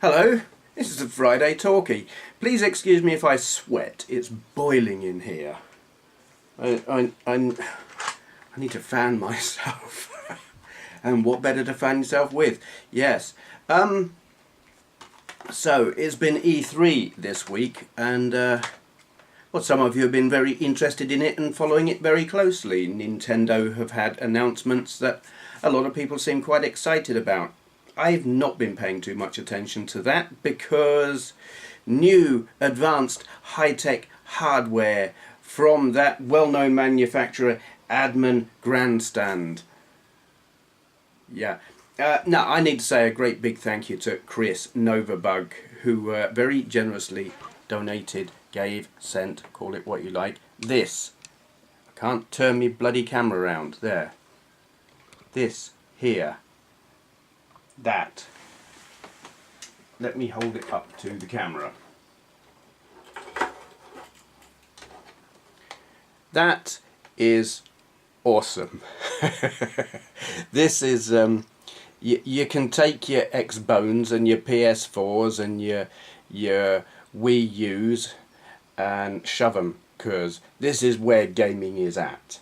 Hello, this is a Friday Talkie. Please excuse me if I sweat. It's boiling in here. I need to fan myself. And what better to fan yourself with? Yes. So it's been E3 this week, and well, some of you have been very interested in it and following it very closely. Nintendo have had announcements that a lot of people seem quite excited about. I've not been paying too much attention to that because new advanced high-tech hardware from that well-known manufacturer Adman Grandstand. Yeah. Now I need to say a great big thank you to Chris Novabug, who very generously donated, sent, call it what you like, this. I can't turn me bloody camera around. There. This here. That. Let me hold it up to the camera. That is awesome. This is you can take your Xbones and your PS4s and your Wii U's and shove them, because this is where gaming is at.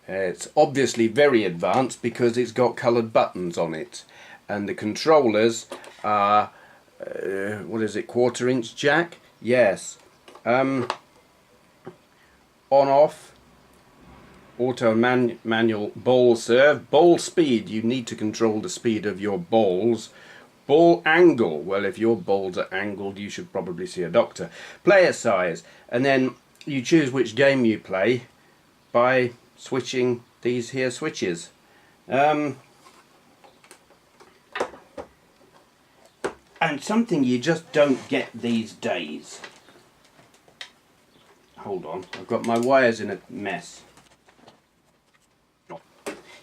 It's obviously very advanced because it's got coloured buttons on it, and the controllers are what is it, 1/4" jack? Yes. On off, auto manual ball serve, ball speed, you need to control the speed of your balls. Ball angle, well, if your balls are angled you should probably see a doctor. Player size, and then you choose which game you play by switching these here switches. And something you just don't get these days. Hold on, I've got my wires in a mess.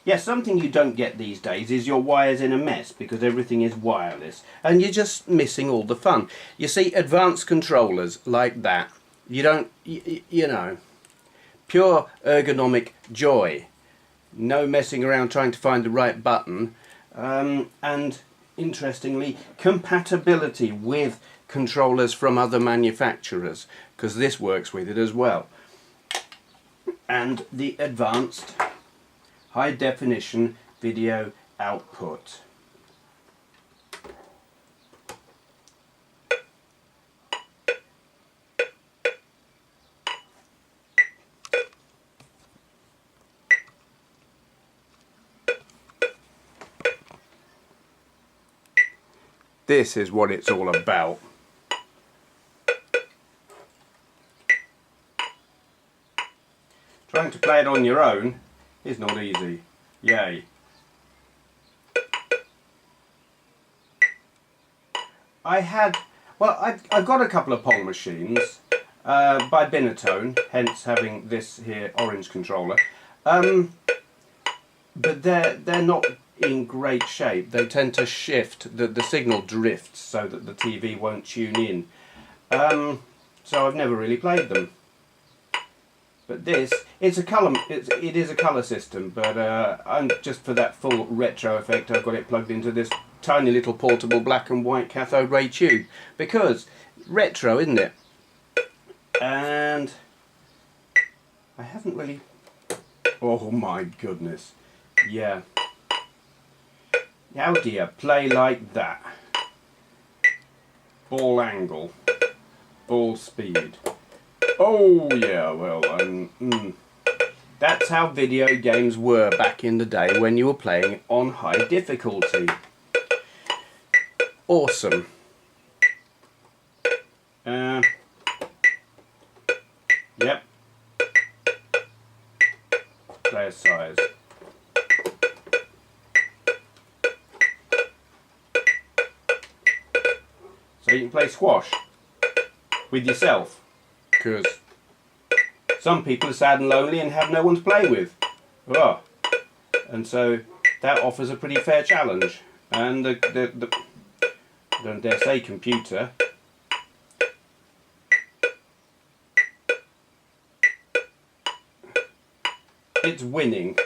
Yes, something you don't get these days is your wires in a mess, because everything is wireless and you're just missing all the fun. You see, advanced controllers like that, you don't, you know, pure ergonomic joy. No messing around trying to find the right button, and interestingly, compatibility with controllers from other manufacturers, because this works with it as well. And the advanced high definition video output. This is what it's all about. Trying to play it on your own is not easy. Yay. I've got a couple of Pong machines by Binatone, hence having this here orange controller. But they're not in great shape. They tend to shift, the signal drifts so that the TV won't tune in. So I've never really played them. But this, it is a colour system, but I'm just for that full retro effect, I've got it plugged into this tiny little portable black and white cathode ray tube, because retro, isn't it? And I haven't really, oh my goodness, yeah. How do you play like that? Ball angle, ball speed. Oh yeah, well, that's how video games were back in the day when you were playing on high difficulty. Awesome. Yep. Player size. So you can play squash with yourself, because some people are sad and lonely and have no one to play with. Oh. And so that offers a pretty fair challenge. And I don't dare say computer. It's winning.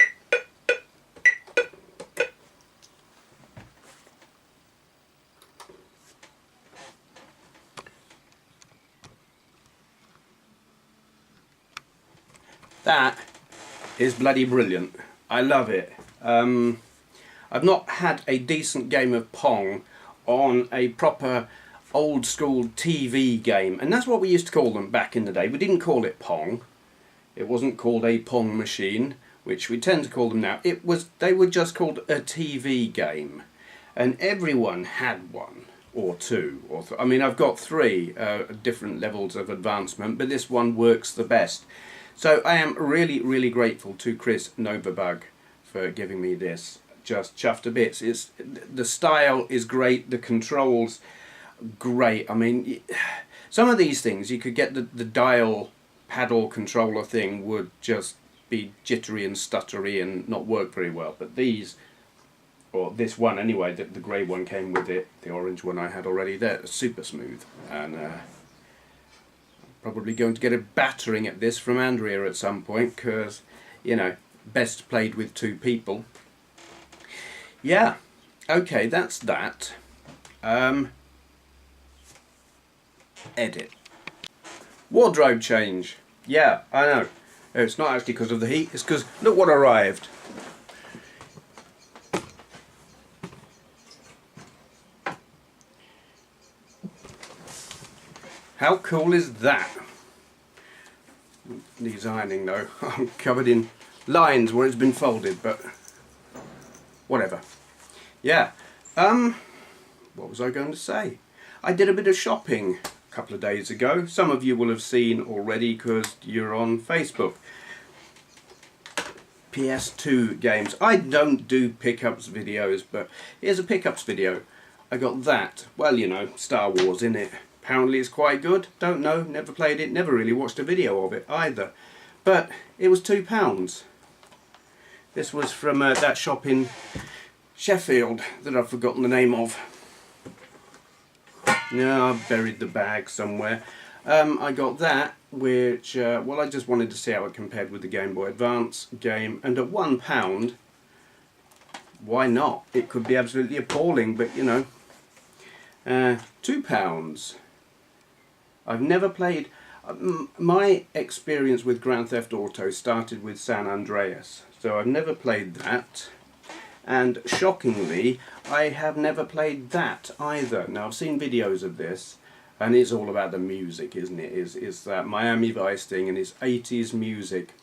That is bloody brilliant. I love it. I've not had a decent game of Pong on a proper old school TV game, and that's what we used to call them back in the day. We didn't call it Pong. It wasn't called a Pong machine, which we tend to call them now. They were just called a TV game, and everyone had one or two or I mean, I've got three different levels of advancement, but this one works the best. So I am really grateful to Chris Novabug for giving me this. Just chuffed to bits. The style is great, the controls great. I mean, some of these things you could get the dial paddle controller thing would just be jittery and stuttery and not work very well, but these, or this one anyway, the grey one came with it, the orange one I had already there, super smooth, and probably going to get a battering at this from Andrea at some point, because, you know, best played with two people. Yeah, okay, that's that. Edit. Wardrobe change. Yeah, I know. It's not actually because of the heat, it's because look what arrived. How cool is that? Needs ironing though. I'm covered in lines where it's been folded, but whatever. Yeah. What was I going to say? I did a bit of shopping a couple of days ago. Some of you will have seen already because you're on Facebook. PS2 games. I don't do pickups videos, but here's a pickups video. I got that. Well, you know, Star Wars in it. Apparently it's quite good. Don't know, never played it, never really watched a video of it either. But it was £2. This was from that shop in Sheffield that I've forgotten the name of. No, I've buried the bag somewhere. I got that, which, well, I just wanted to see how it compared with the Game Boy Advance game. And at £1, why not? It could be absolutely appalling, but you know. £2. I've never played. My experience with Grand Theft Auto started with San Andreas, so I've never played that. And shockingly, I have never played that either. Now, I've seen videos of this, and it's all about the music, isn't it? It's that Miami Vice thing and it's 80s music.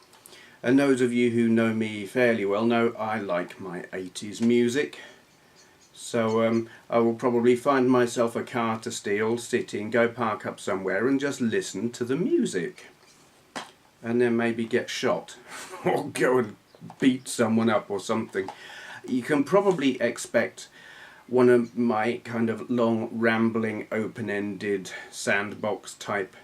And those of you who know me fairly well know I like my 80s music. So I will probably find myself a car to steal, go park up somewhere and just listen to the music. And then maybe get shot or go and beat someone up or something. You can probably expect one of my kind of long, rambling, open-ended sandbox type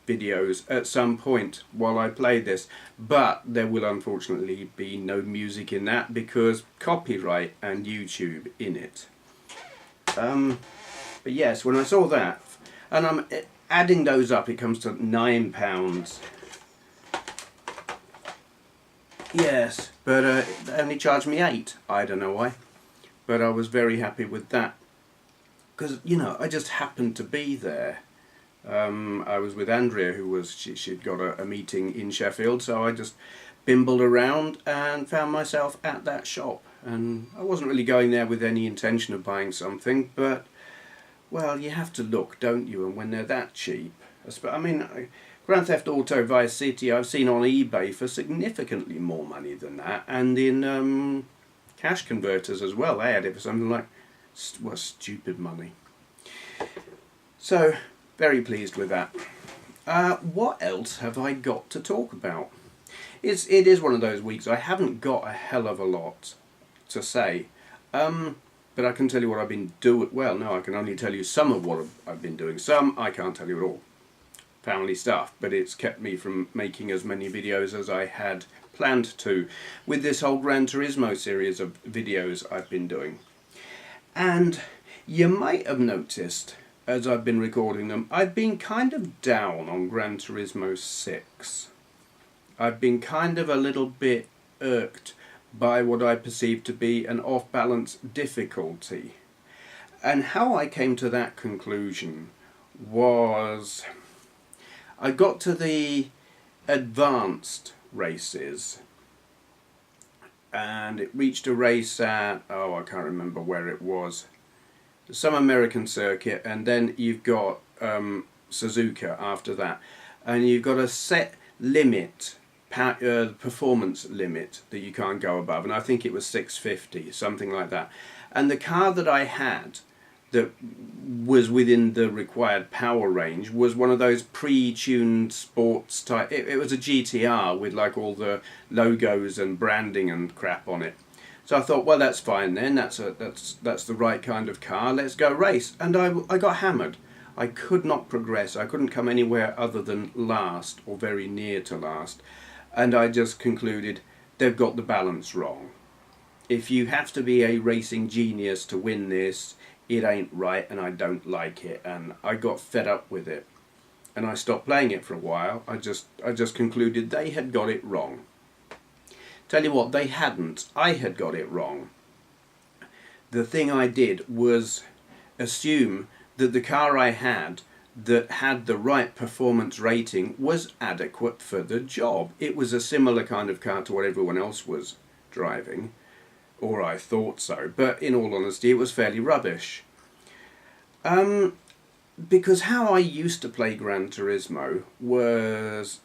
videos at some point while I play this, but there will unfortunately be no music in that because copyright and YouTube in it. But yes, when I saw that, and I'm adding those up, it comes to £9. Yes, but they only charged me £8. I don't know why, but I was very happy with that because, you know, I just happened to be there. I was with Andrea, who was she'd got a meeting in Sheffield, so I just bimbled around and found myself at that shop. And I wasn't really going there with any intention of buying something, but well, you have to look, don't you? And when they're that cheap, I mean, Grand Theft Auto Vice City I've seen on eBay for significantly more money than that, and in cash converters as well. They had it for something like, well, stupid money. So very pleased with that. What else have I got to talk about? It is one of those weeks I haven't got a hell of a lot to say, but I can tell you what I've been doing. Well, no, I can only tell you some of what I've been doing. Some I can't tell you at all. Family stuff, but it's kept me from making as many videos as I had planned to with this whole Gran Turismo series of videos I've been doing. And you might have noticed as I've been recording them, I've been kind of down on Gran Turismo 6. I've been kind of a little bit irked by what I perceive to be an off-balance difficulty. And how I came to that conclusion was I got to the advanced races. And it reached a race at, oh, I can't remember where it was, some American circuit, and then you've got Suzuka after that, and you've got a set limit, performance limit that you can't go above, and I think it was 650, something like that. And the car that I had that was within the required power range was one of those pre-tuned sports type. It was a GTR with like all the logos and branding and crap on it. So I thought, well, that's fine then. That's the right kind of car. Let's go race. And I got hammered. I could not progress. I couldn't come anywhere other than last or very near to last. And I just concluded they've got the balance wrong. If you have to be a racing genius to win this, it ain't right, and I don't like it. And I got fed up with it, and I stopped playing it for a while. I just concluded they had got it wrong. Tell you what, they hadn't. I had got it wrong. The thing I did was assume that the car I had that had the right performance rating was adequate for the job. It was a similar kind of car to what everyone else was driving, or I thought so, but in all honesty it was fairly rubbish. Because how I used to play Gran Turismo was,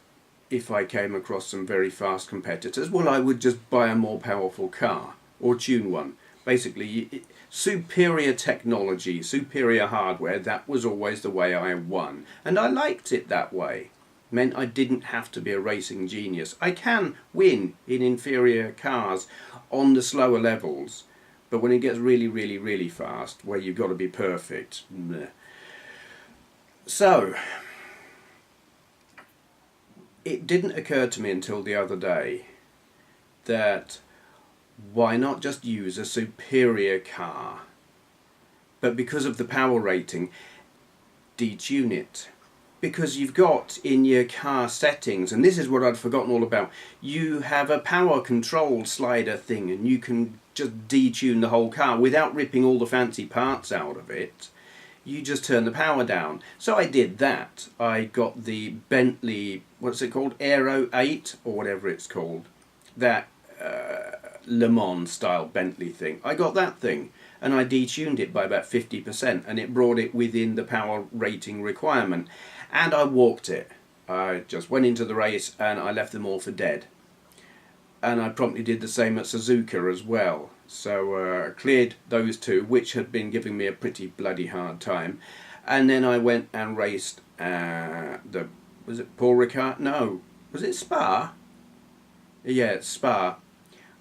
if I came across some very fast competitors, well, I would just buy a more powerful car or tune one. Basically, superior technology, superior hardware, that was always the way I won. And I liked it that way. Meant I didn't have to be a racing genius. I can win in inferior cars on the slower levels, but when it gets really, really, really fast, where you've got to be perfect. Bleh. So, it didn't occur to me until the other day that why not just use a superior car, but because of the power rating, detune it. Because you've got in your car settings, and this is what I'd forgotten all about, you have a power control slider thing, and you can just detune the whole car without ripping all the fancy parts out of it. You just turn the power down. So I did that. I got the Bentley, what's it called, Aero 8 or whatever it's called, that Le Mans style Bentley thing. I got that thing, and I detuned it by about 50%, and it brought it within the power rating requirement. And I walked it. I just went into the race and I left them all for dead. And I promptly did the same at Suzuka as well. So cleared those two, which had been giving me a pretty bloody hard time. And then I went and raced was it Paul Ricard? No, was it Spa? Yeah, it's Spa.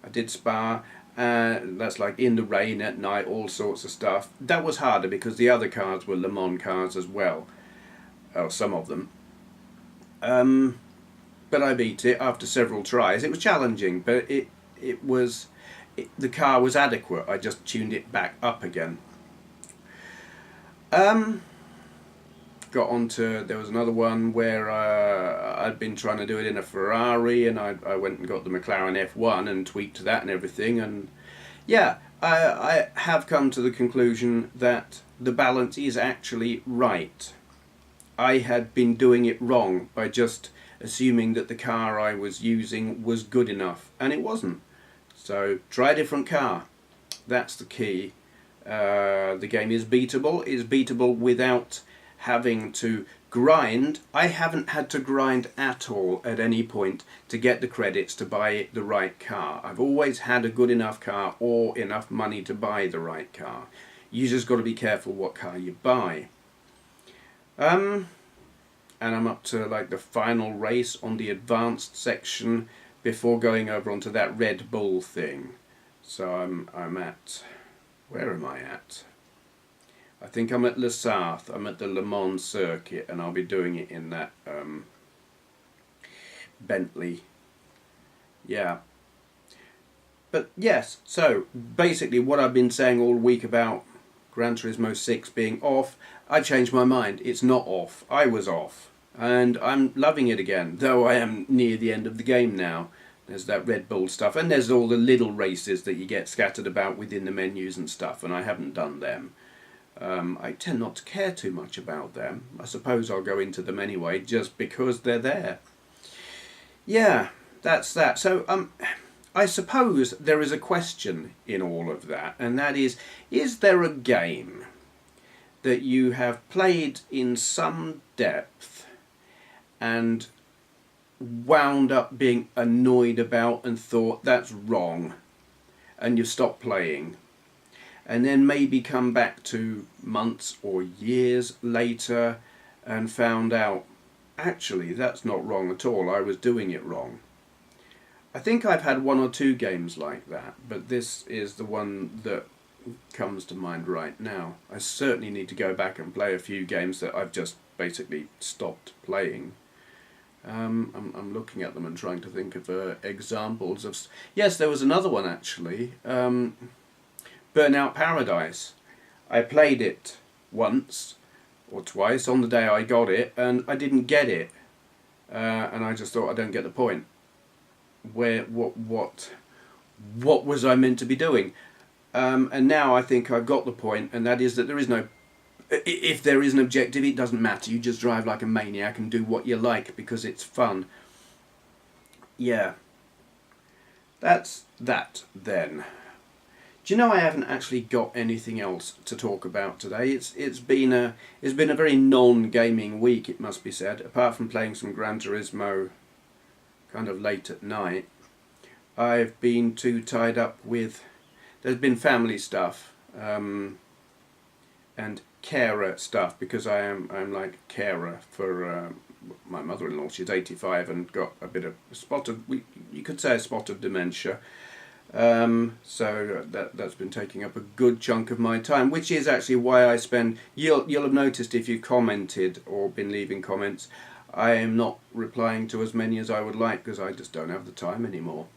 I did Spa. That's like in the rain at night, all sorts of stuff. That was harder because the other cars were Le Mans cars as well. Oh, some of them. But I beat it after several tries. It was challenging, but the car was adequate. I just tuned it back up again. Got onto, there was another one where I'd been trying to do it in a Ferrari, and I went and got the McLaren F1 and tweaked that and everything, and yeah, I have come to the conclusion that the balance is actually right. I had been doing it wrong by just assuming that the car I was using was good enough, and it wasn't. So try a different car. That's the key. The game is beatable. It's beatable without having to grind. I haven't had to grind at all at any point to get the credits to buy the right car. I've always had a good enough car or enough money to buy the right car. You just got to be careful what car you buy. And I'm up to like the final race on the advanced section before going over onto that Red Bull thing. So I'm at, where am I at? I think I'm at Le Sarthe. I'm at the Le Mans circuit, and I'll be doing it in that Bentley. Yeah. But yes, so basically what I've been saying all week about Gran Turismo 6 being off, I changed my mind. It's not off. I was off. And I'm loving it again, though I am near the end of the game now. There's that Red Bull stuff, and there's all the little races that you get scattered about within the menus and stuff, and I haven't done them. I tend not to care too much about them. I suppose I'll go into them anyway, just because they're there. Yeah, that's that. So I suppose there is a question in all of that, and that is there a game that you have played in some depth and wound up being annoyed about and thought that's wrong, and you stopped playing, and then maybe come back to months or years later and found out actually that's not wrong at all, I was doing it wrong? I think I've had one or two games like that, but this is the one that comes to mind right now. I certainly need to go back and play a few games that I've just basically stopped playing. I'm looking at them and trying to think of examples of... Yes, there was another one actually, Burnout Paradise. I played it once or twice on the day I got it, and I didn't get it, and I just thought I don't get the point. What was I meant to be doing? And now I think I've got the point, and that is that there is no... If there is an objective, it doesn't matter. You just drive like a maniac and do what you like because it's fun. Yeah. That's that then. Do you know I haven't actually got anything else to talk about today? It's been a very non-gaming week, it must be said. Apart from playing some Gran Turismo kind of late at night, I've been too tied up with... There's been family stuff and carer stuff, because I'm like carer for my mother-in-law. She's 85 and got a bit of a spot of, you could say, a spot of dementia. So that's been taking up a good chunk of my time, which is actually why I spend... You'll have noticed if you commented or been leaving comments, I am not replying to as many as I would like because I just don't have the time anymore.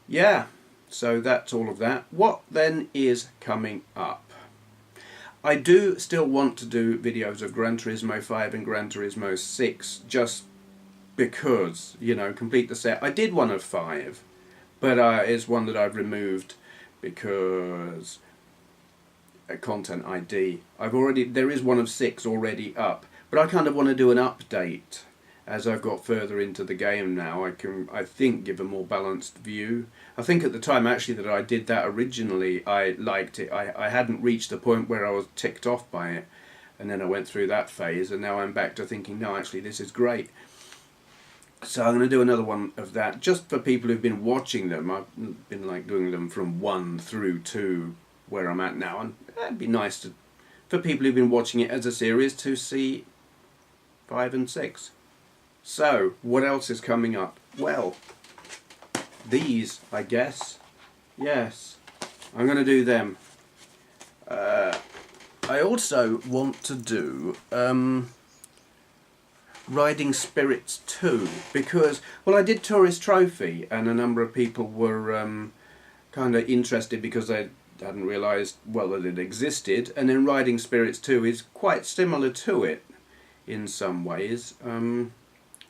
Yeah, so that's all of that. What then is coming up? I do still want to do videos of Gran Turismo 5 and Gran Turismo 6, just because, you know, complete the set. I did one of 5, but it's one that I've removed because content ID. There is one of 6 already up, but I kind of want to do an update as I've got further into the game now. I think, give a more balanced view. I think at the time actually that I did that originally, I liked it. I hadn't reached the point where I was ticked off by it, and then I went through that phase, and now I'm back to thinking, no, actually this is great. So I'm going to do another one of that, just for people who've been watching them. I've been like doing them from 1 through to where I'm at now, and it'd be nice for people who've been watching it as a series to see 5 and 6. So, what else is coming up? Well, these, I guess. Yes, I'm going to do them. I also want to do Riding Spirits 2, because, well, I did Tourist Trophy, and a number of people were kind of interested because they hadn't realised, well, that it existed, and then Riding Spirits 2 is quite similar to it in some ways.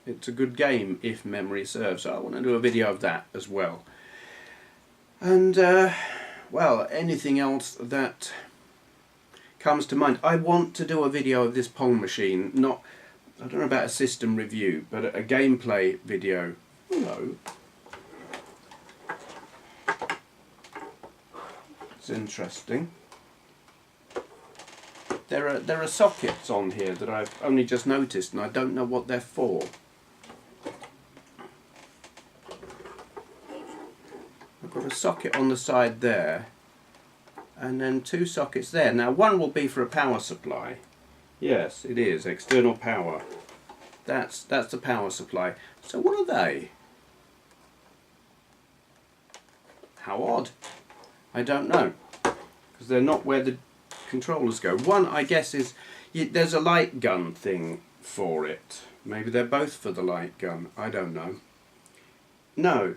It's a good game, if memory serves, so I want to do a video of that as well. And, well, anything else that comes to mind. I want to do a video of this Pong machine, not, I don't know about a system review, but a gameplay video. Hello. It's interesting. There are sockets on here that I've only just noticed, and I don't know what they're for. I've got a socket on the side there, and then 2 sockets there. Now one will be for a power supply. Yes, it is, external power. That's the power supply. So what are they? How odd. I don't know, because they're not where the controllers go. One, I guess, is there's a light gun thing for it. Maybe they're both for the light gun. I don't know. No,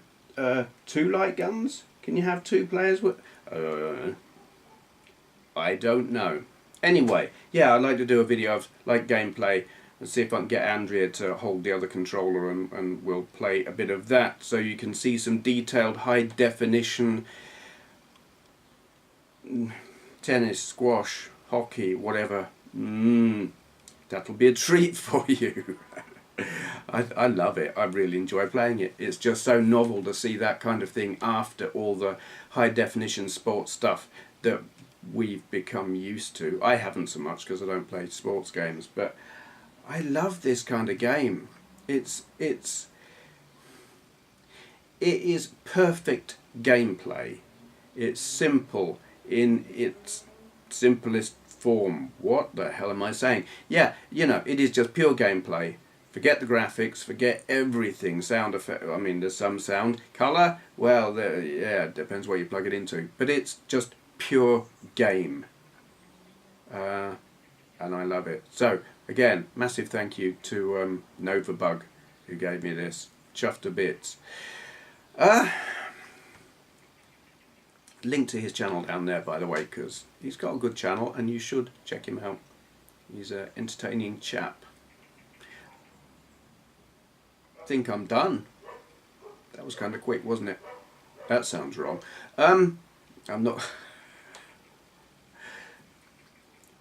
2 light guns? Can you have 2 players with? I don't know. Anyway, yeah, I'd like to do a video of like gameplay and see if I can get Andrea to hold the other controller, and we'll play a bit of that so you can see some detailed high definition tennis, squash, hockey, whatever. That'll be a treat for you. I love it. I really enjoy playing it. It's just so novel to see that kind of thing after all the high definition sports stuff that we've become used to. I haven't so much because I don't play sports games, but I love this kind of game. It is perfect gameplay. It's simple in its simplest form. What the hell am I saying? Yeah, you know, it is just pure gameplay. Forget the graphics, forget everything. Sound effect, I mean, there's some sound. Colour, well, yeah, it depends where you plug it into. But it's just pure game. And I love it. So, again, massive thank you to Novabug, who gave me this. Chuffed to bits. Link to his channel down there, by the way, because he's got a good channel and you should check him out. He's an entertaining chap. I think I'm done. That was kind of quick, wasn't it? That sounds wrong. I'm not...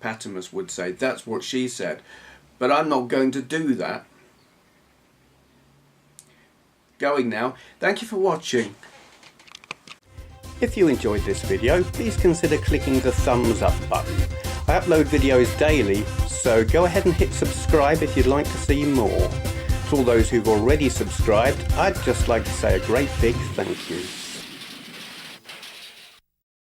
Patimus would say, that's what she said. But I'm not going to do that. Going now. Thank you for watching. If you enjoyed this video, please consider clicking the thumbs up button. I upload videos daily, so go ahead and hit subscribe if you'd like to see more. To all those who've already subscribed, I'd just like to say a great big thank you.